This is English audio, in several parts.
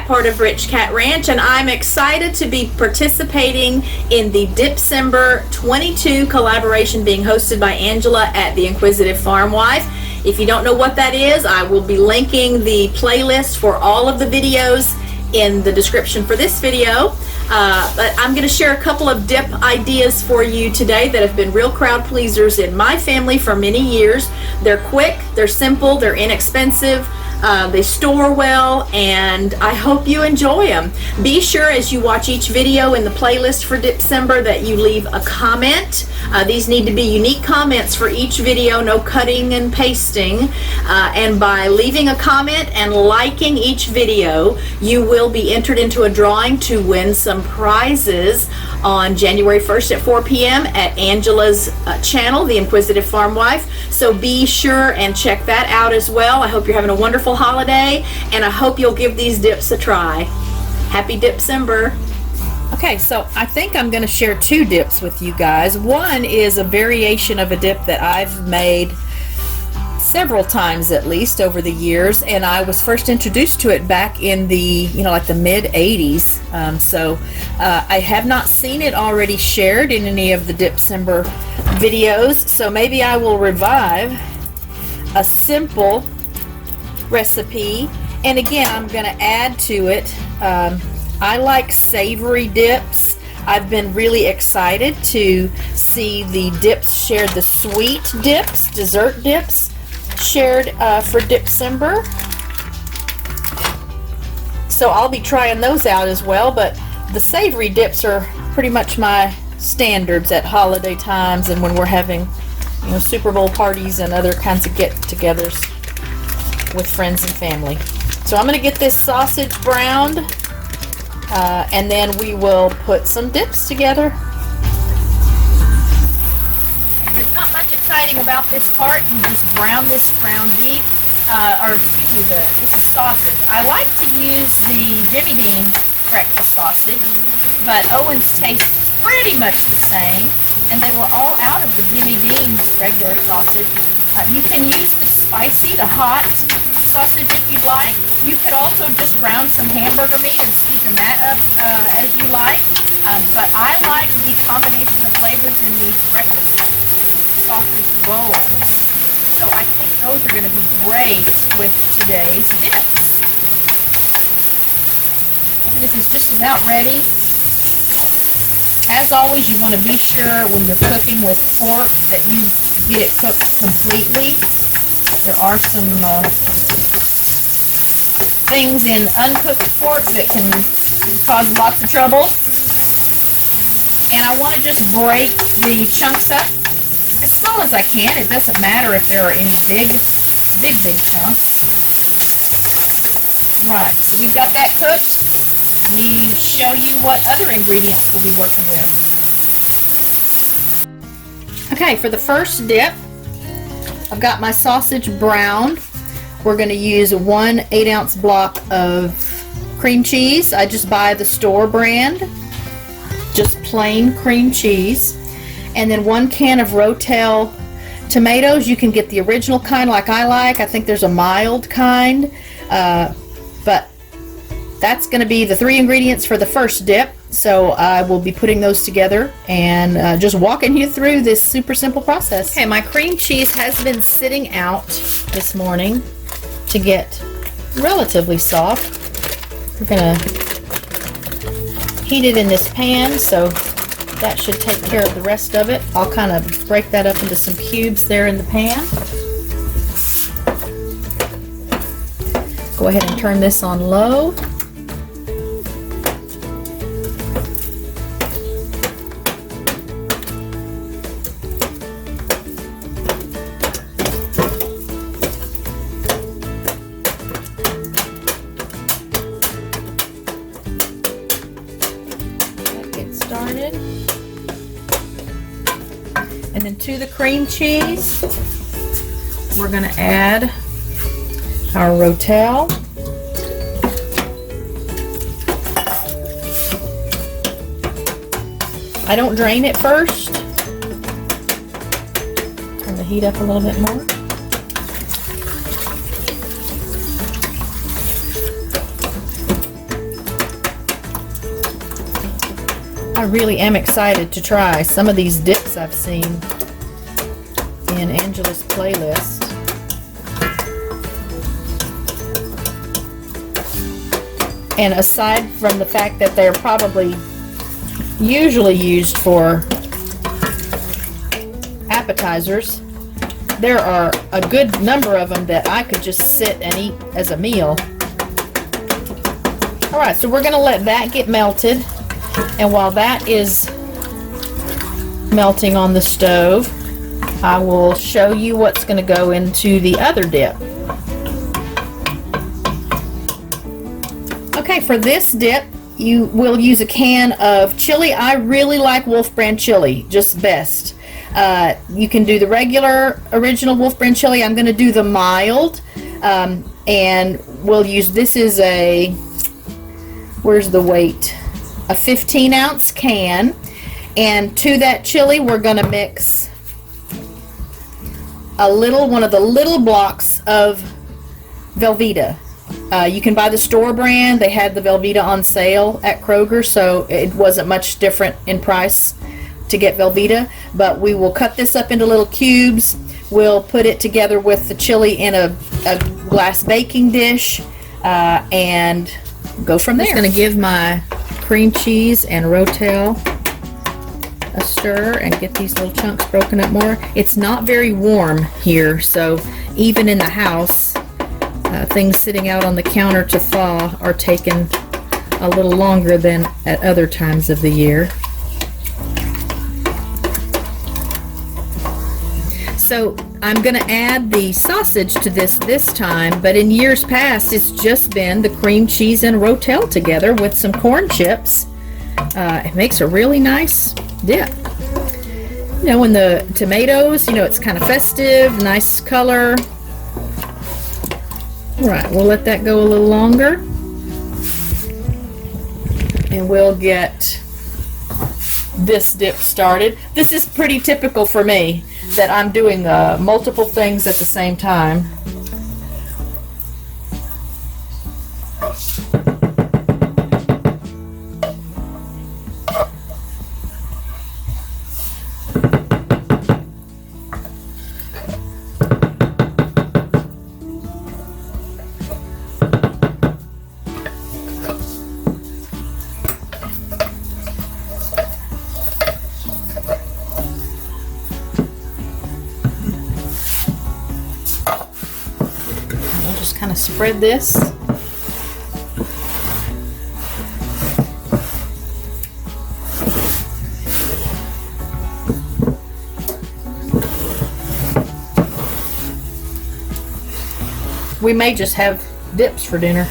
part of RichKat Ranch, and I'm excited to be participating in the Dipcember 22 collaboration being hosted by Angela at The Inquisitive Farm Wife. If you don't know what that is, I will be linking the playlist for all of the videos in the description for this video. But I'm going to share a couple of dip ideas for you today that have been real crowd pleasers in my family for many years. They're quick, they're simple, they're inexpensive. They store well, and I hope you enjoy them. Be sure as you watch each video in the playlist for Dipcember that you leave a comment. These need to be unique comments for each video, no cutting and pasting. And by leaving a comment and liking each video, you will be entered into a drawing to win some prizes on January 1st at 4 p.m. at Angela's channel, The Inquisitive Farm Wife. So be sure and check that out as well. I hope you're having a wonderful holiday, and I hope you'll give these dips a try. Happy Dipcember. Okay, so I think I'm going to share two dips with you guys. One is a variation of a dip that I've made several times at least over the years, and I was first introduced to it back in the like the mid 80s. I have not seen it already shared in any of the Dipcember videos, so maybe I will revive a simple recipe. And again, I'm going to add to it. I like savory dips. I've been really excited to see the dips shared, the sweet dips, dessert dips shared for Dipcember. So I'll be trying those out as well, but the savory dips are pretty much my standards at holiday times and when we're having Super Bowl parties and other kinds of get-togethers with friends and family. So I'm going to get this sausage browned, and then we will put some dips together. And there's not much exciting about this part. You just brown this ground beef, this is sausage. I like to use the Jimmy Dean breakfast sausage, but Owen's tastes pretty much the same, and they were all out of the Jimmy Dean's regular sausage. You can use the spicy, the hot sausage if you'd like. You could also just brown some hamburger meat and season that up as you like. But I like the combination of flavors in these breakfast sausage rolls. So I think those are going to be great with today's dips. And this is just about ready. As always, you want to be sure when you're cooking with pork that you get it cooked completely. There are some things in uncooked pork that can cause lots of trouble. And I want to just break the chunks up as small as I can. It doesn't matter if they're in big chunks. Right, so we've got that cooked. Let me show you what other ingredients we'll be working with. Okay, for the first dip, I've got my sausage browned. We're going to use 1 8-ounce block of cream cheese. I just buy the store brand, just plain cream cheese. And then 1 can of Rotel tomatoes. You can get the original kind like I like. I think there's a mild kind, but that's going to be the 3 ingredients for the first dip. So I will be putting those together and just walking you through this super simple process. Okay, my cream cheese has been sitting out this morning to get relatively soft. We're going to heat it in this pan, so that should take care of the rest of it. I'll kind of break that up into some cubes there in the pan. Go ahead and turn this on low. Started. And then to the cream cheese, we're going to add our Rotel. I don't drain it first. Turn the heat up a little bit more. I really am excited to try some of these dips I've seen in Angela's playlist. And aside from the fact that they're probably usually used for appetizers, there are a good number of them that I could just sit and eat as a meal. Alright, so we're going to let that get melted. And while that is melting on the stove, I will show you what's going to go into the other dip. Okay, for this dip, you will use a can of chili. I really like Wolf brand chili, just best. You can do the regular original Wolf brand chili. I'm going to do the mild, and we'll use, this is a, where's the weight? A 15-ounce can, and to that chili we're going to mix one of the little blocks of Velveeta. You can buy the store brand. They had the Velveeta on sale at Kroger, so it wasn't much different in price to get Velveeta. But we will cut this up into little cubes. We'll put it together with the chili in a glass baking dish, and go from there. I'm just going to give my cream cheese and Rotel a stir and get these little chunks broken up more. It's not very warm here, so even in the house, things sitting out on the counter to thaw are taking a little longer than at other times of the year. So I'm going to add the sausage to this time, but in years past it's just been the cream cheese and Rotel together with some corn chips. It makes a really nice dip. You know, when the tomatoes, you know, it's kind of festive, nice color. Right, we'll let that go a little longer, and we'll get this dip started. This is pretty typical for me, that I'm doing multiple things at the same time. Kind of spread this. We may just have dips for dinner.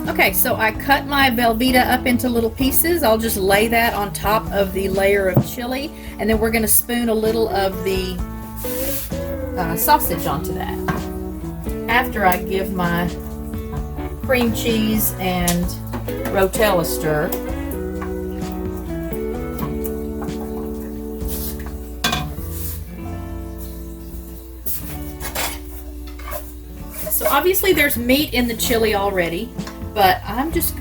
Okay, so I cut my Velveeta up into little pieces. I'll just lay that on top of the layer of chili, and then we're going to spoon a little of the sausage onto that. After I give my cream cheese and Rotel a stir. So obviously there's meat in the chili already, but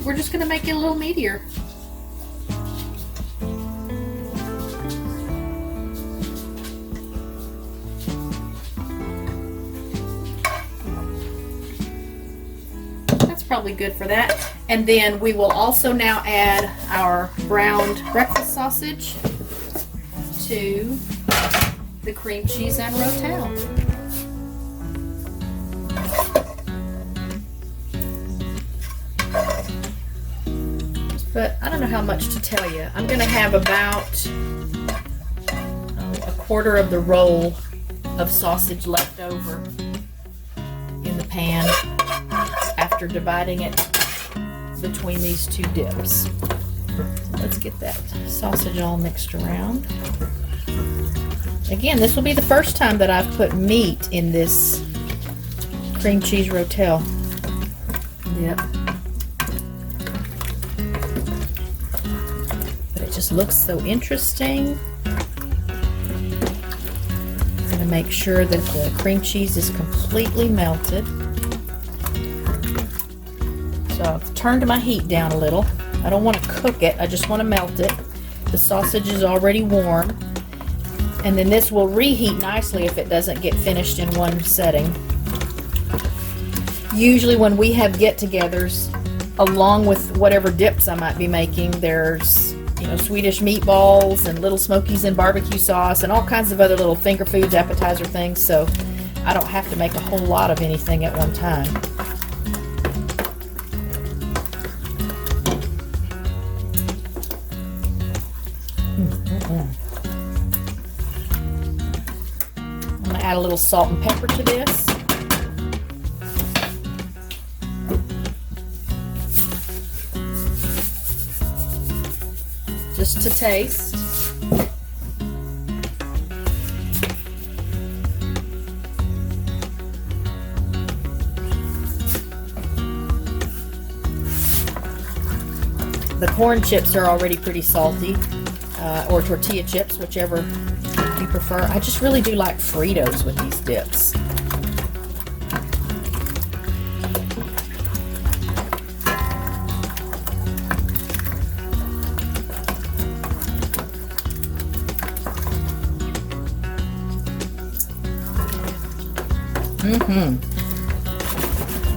we're just gonna make it a little meatier. That's probably good for that. And then we will also now add our browned breakfast sausage to the cream cheese and Rotel. But I don't know how much to tell you. I'm going to have about a quarter of the roll of sausage left over in the pan after dividing it between these two dips. Let's get that sausage all mixed around. Again, this will be the first time that I've put meat in this cream cheese Rotel dip. Just looks so interesting. make sure that the cream cheese is completely melted. So I've turned my heat down a little. I don't want to cook it, I just want to melt it. The sausage is already warm. And then this will reheat nicely if it doesn't get finished in one setting. Usually when we have get-togethers, along with whatever dips I might be making, there's, you know, Swedish meatballs and little smokies and barbecue sauce and all kinds of other little finger foods, appetizer things, so I don't have to make a whole lot of anything at one time. I'm going to add a little salt and pepper to this. Just to taste. The corn chips are already pretty salty, or tortilla chips, whichever you prefer. I just really do like Fritos with these dips.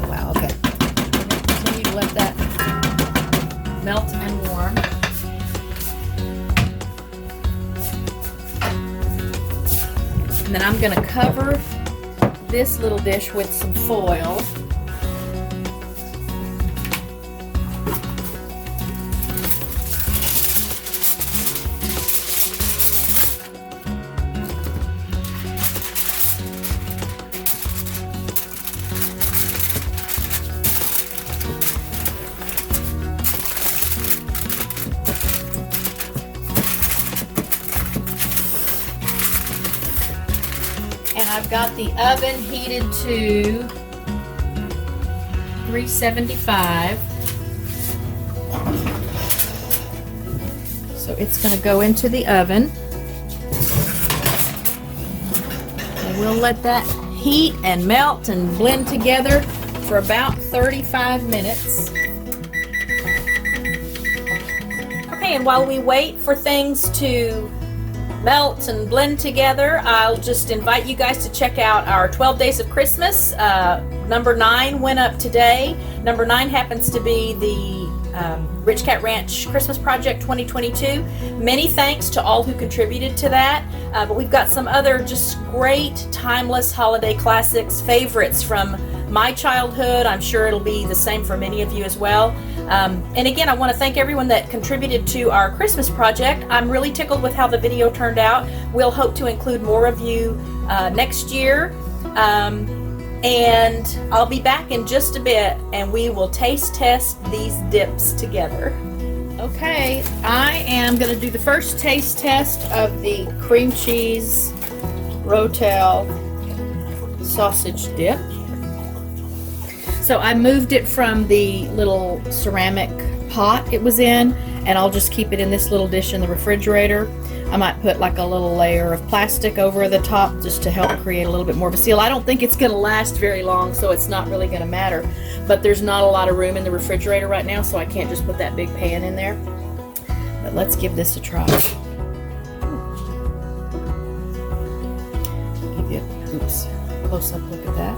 Wow, okay. Continue to let that melt and warm. And then I'm going to cover this little dish with some foil. And I've got the oven heated to 375. So it's going to go into the oven. And we'll let that heat and melt and blend together for about 35 minutes. Okay, and while we wait for things to melt and blend together, I'll just invite you guys to check out our 12 Days of Christmas. Number 9 went up today. Number 9 happens to be the RichKat Ranch Christmas Project 2022. Many thanks to all who contributed to that. But we've got some other just great timeless holiday classics, favorites from my childhood. I'm sure it'll be the same for many of you as well. And again, I want to thank everyone that contributed to our Christmas project. I'm really tickled with how the video turned out. We'll hope to include more of you next year. And I'll be back in just a bit and we will taste test these dips together. Okay, I am going to do the first taste test of the cream cheese Rotel sausage dip. So I moved it from the little ceramic pot it was in, and I'll just keep it in this little dish in the refrigerator. I might put like a little layer of plastic over the top just to help create a little bit more of a seal. I don't think it's going to last very long, so it's not really going to matter. But there's not a lot of room in the refrigerator right now, so I can't just put that big pan in there. But let's give this a try. Give you a close-up look at that.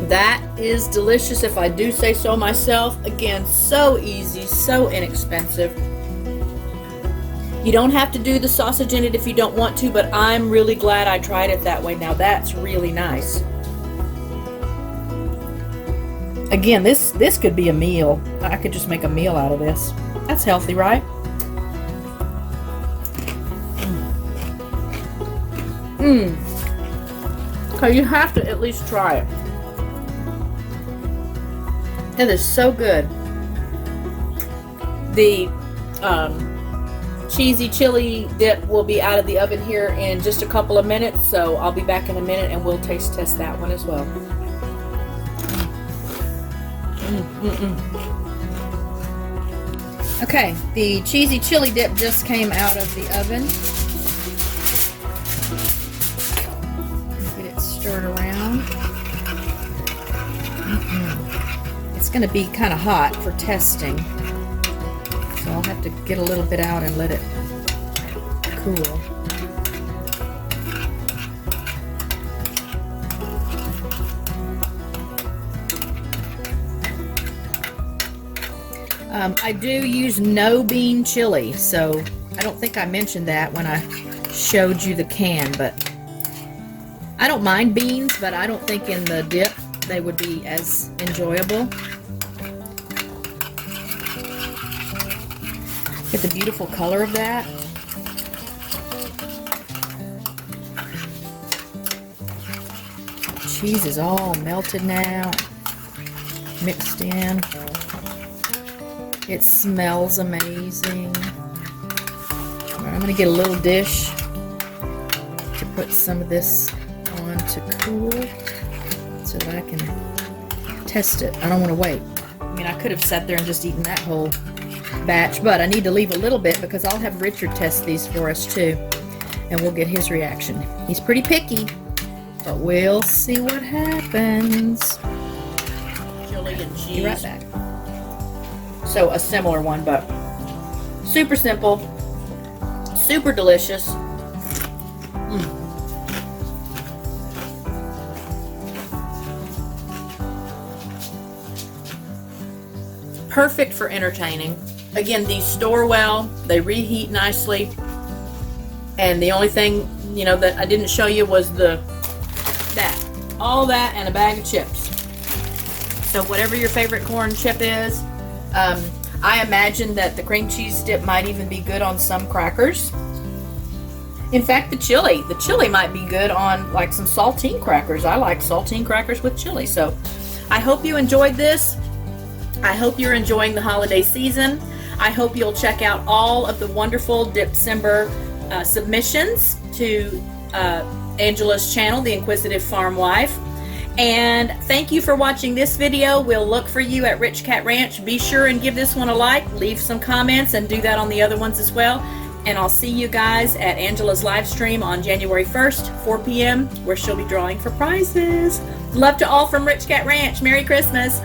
That is delicious, if I do say so myself. Again, so easy, so inexpensive. You don't have to do the sausage in it if you don't want to, but I'm really glad I tried it that way. Now that's really nice. Again, this could be a meal. I could just make a meal out of this. That's healthy, right? Okay, you have to at least try it. It is so good. The cheesy chili dip will be out of the oven here in just a couple of minutes, so I'll be back in a minute and we'll taste test that one as well. Okay, the cheesy chili dip just came out of the oven. Get it stirred around. It's going to be kind of hot for testing, so I'll have to get a little bit out and let it cool. I do use no bean chili, so I don't think I mentioned that when I showed you the can, but I don't mind beans, but I don't think in the dip they would be as enjoyable. Get the beautiful color of that. Cheese is all melted now, mixed in. It smells amazing. All right, I'm gonna get a little dish to put some of this on to cool so that I can test it. I don't want to wait. I mean, I could have sat there and just eaten that whole batch, but I need to leave a little bit because I'll have Richard test these for us too, and we'll get his reaction. He's pretty picky, but we'll see what happens. Chili and cheese. Be right back. So a similar one, but super simple, super delicious. Perfect for entertaining. Again, these store well, they reheat nicely, and the only thing, you know, that I didn't show you was all that and a bag of chips. So whatever your favorite corn chip is, I imagine that the cream cheese dip might even be good on some crackers. In fact, the chili might be good on like some saltine crackers. I like saltine crackers with chili. So I hope you enjoyed this. I hope you're enjoying the holiday season. I hope you'll check out all of the wonderful Dipcember submissions to Angela's channel, The Inquisitive Farm Wife. And thank you for watching this video. We'll look for you at RichKat Ranch. Be sure and give this one a like, leave some comments, and do that on the other ones as well. And I'll see you guys at Angela's live stream on January 1st, 4 p.m., where she'll be drawing for prizes. Love to all from RichKat Ranch. Merry Christmas.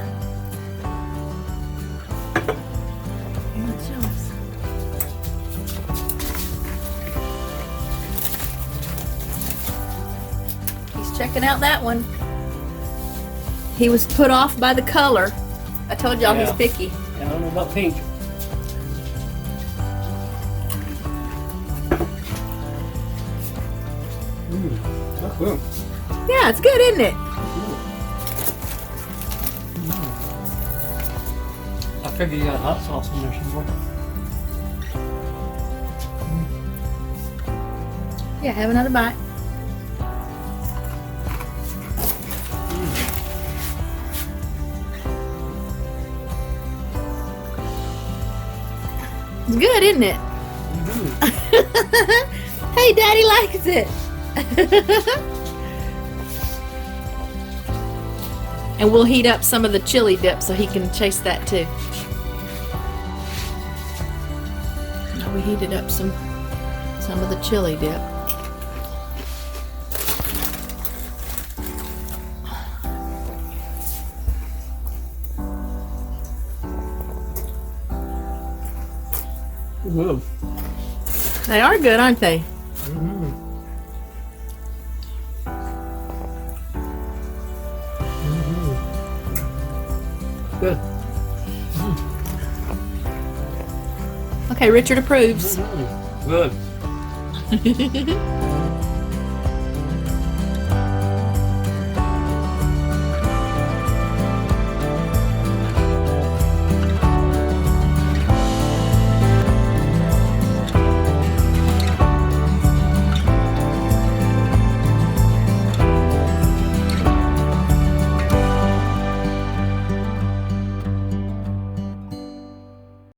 He's checking out that one. He was put off by the color. I told y'all he's picky. Yeah, I don't know about pink. That's good. Yeah, it's good, isn't it? I figured you got hot sauce in there somewhere. Yeah, have another bite. It's good, isn't it? Hey, Daddy likes it. And we'll heat up some of the chili dip so he can taste that too. Now we heated up some of the chili dip. Good. They are good, aren't they? Good. Okay, Richard approves. Good.